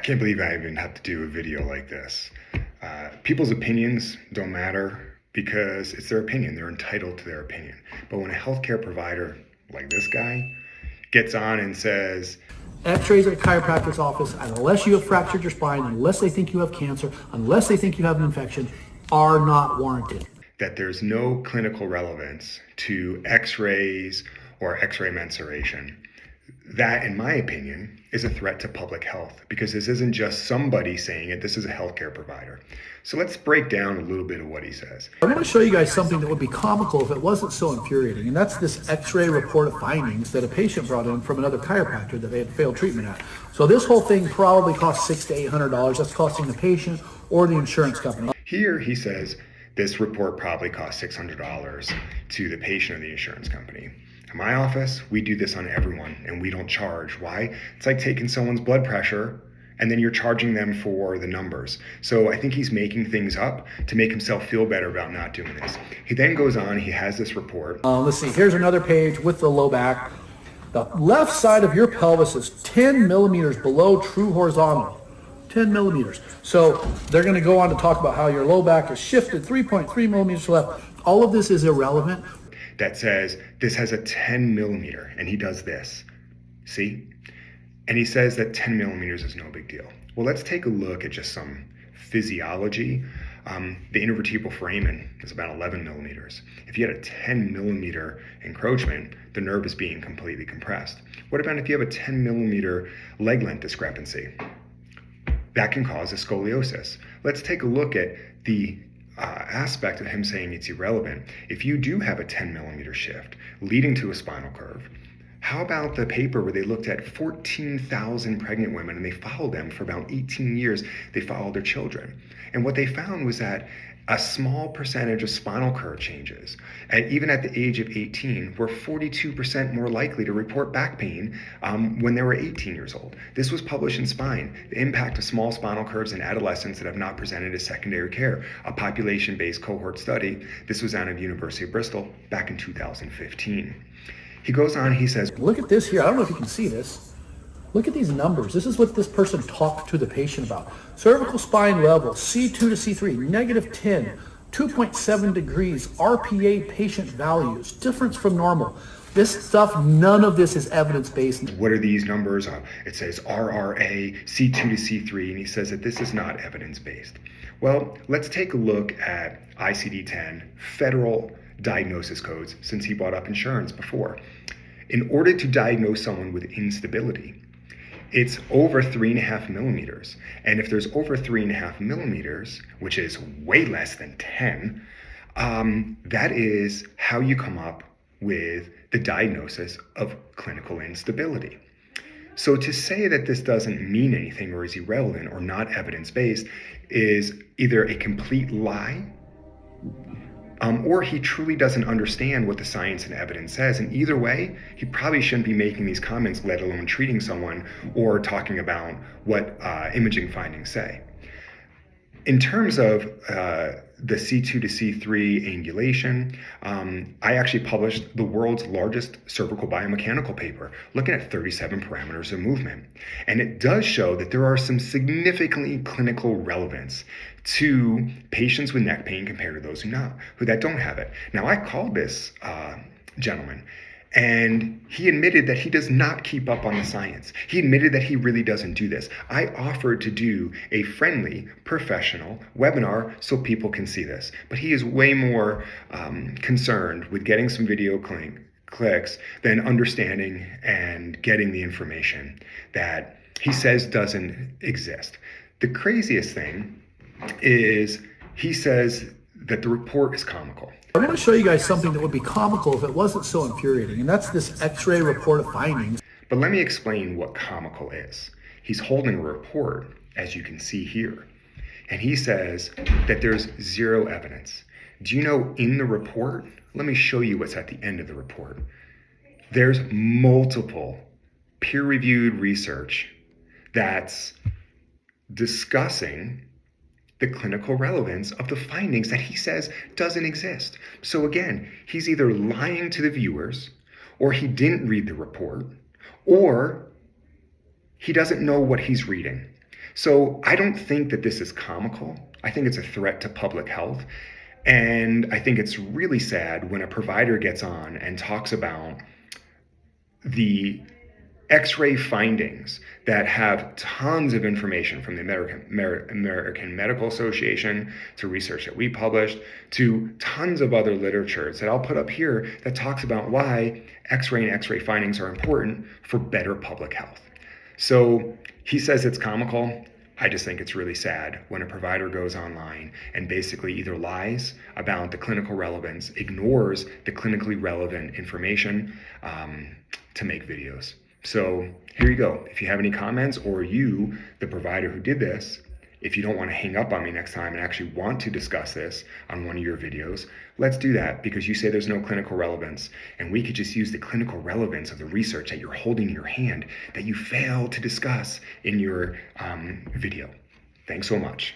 can't believe I even have to do a video like this. People's opinions don't matter because it's their opinion. They're entitled to their opinion. But when a healthcare provider like this guy gets on and says, X-rays at a chiropractor's office, unless you have fractured your spine, unless they think you have cancer, unless they think you have an infection, are not warranted. that there's no clinical relevance to X-rays or X-ray mensuration, that, in my opinion, is a threat to public health, because this isn't just somebody saying it, this is a healthcare provider. So let's break down a little bit of what he says. I want to show you guys something that would be comical if it wasn't so infuriating, and that's this X-ray report of findings that a patient brought in from another chiropractor that they had failed treatment at. So this whole thing probably cost $600 to $800. That's costing the patient or the insurance company. Here he says this report probably cost $600 to the patient or the insurance company. In my office, we do this on everyone and we don't charge. Why? It's like taking someone's blood pressure and then you're charging them for the numbers. So I think he's making things up to make himself feel better about not doing this. He then goes on, he has this report. Let's see, here's another page with the low back. The left side of your pelvis is 10 millimeters below true horizontal. 10 millimeters. So they're going to go on to talk about how your low back is shifted 3.3 millimeters left. All of this is irrelevant. That says this has a 10 millimeter, and he does this. See? And he says that 10 millimeters is no big deal. Well, let's take a look at just some physiology. The intervertebral foramen is about 11 millimeters. If you had a 10 millimeter encroachment, the nerve is being completely compressed. What about if you have a 10 millimeter leg length discrepancy? That can cause a scoliosis. Let's take a look at the aspect of him saying it's irrelevant. If you do have a 10 millimeter shift leading to a spinal curve, how about the paper where they looked at 14,000 pregnant women and they followed them for about 18 years? They followed their children. And what they found was that a small percentage of spinal curve changes, and even at the age of 18, were 42% more likely to report back pain when they were 18 years old. This was published in Spine, the impact of small spinal curves in adolescents that have not presented as secondary care, a population-based cohort study. This was out of University of Bristol back in 2015. He goes on, he says, Look at this here. I don't know if you can see this. Look at these numbers. This is what this person talked to the patient about. Cervical spine level, C2 to C3, negative 10, 2.7 degrees, RPA patient values, difference from normal. This stuff, none of this is evidence-based. What are these numbers? It says RRA, C2 to C3, and he says that this is not evidence-based. Well, let's take a look at ICD-10, federal diagnosis codes, since he brought up insurance before. In order to diagnose someone with instability, it's over 3.5 millimeters. And if there's over 3.5 millimeters, which is way less than 10, that is how you come up with the diagnosis of clinical instability. So to say that this doesn't mean anything or is irrelevant or not evidence-based is either a complete lie, or he truly doesn't understand what the science and evidence says. And either way, he probably shouldn't be making these comments, let alone treating someone or talking about what imaging findings say. In terms of the C2 to C3 angulation, I actually published the world's largest cervical biomechanical paper looking at 37 parameters of movement. And it does show that there are some significantly clinical relevance to patients with neck pain compared to those who don't have it. Now, I called this gentleman, and he admitted that he does not keep up on the science. He admitted that he really doesn't do this. I offered to do a friendly, professional webinar so people can see this. But he is way more concerned with getting some video clicks than understanding and getting the information that he says doesn't exist. The craziest thing is he says that the report is comical. I want to show you guys something that would be comical if it wasn't so infuriating, and that's this X-ray report of findings. But let me explain what comical is. He's holding a report, as you can see here, and he says that there's zero evidence. Do you know in the report, let me show you what's at the end of the report. There's multiple peer-reviewed research that's discussing the clinical relevance of the findings that he says doesn't exist. So again, he's either lying to the viewers, or he didn't read the report, or he doesn't know what he's reading. So I don't think that this is comical. I think it's a threat to public health. And I think it's really sad when a provider gets on and talks about the X-ray findings that have tons of information from the American Medical Association to research that we published to tons of other literatures that I'll put up here that talks about why X-ray and X-ray findings are important for better public health. So he says it's comical. I just think it's really sad when a provider goes online and basically either lies about the clinical relevance, ignores the clinically relevant information to make videos. So here you go. If you have any comments, or you, the provider who did this, if you don't want to hang up on me next time and actually want to discuss this on one of your videos, let's do that, because you say there's no clinical relevance, and we could just use the clinical relevance of the research that you're holding in your hand that you failed to discuss in your video. Thanks so much.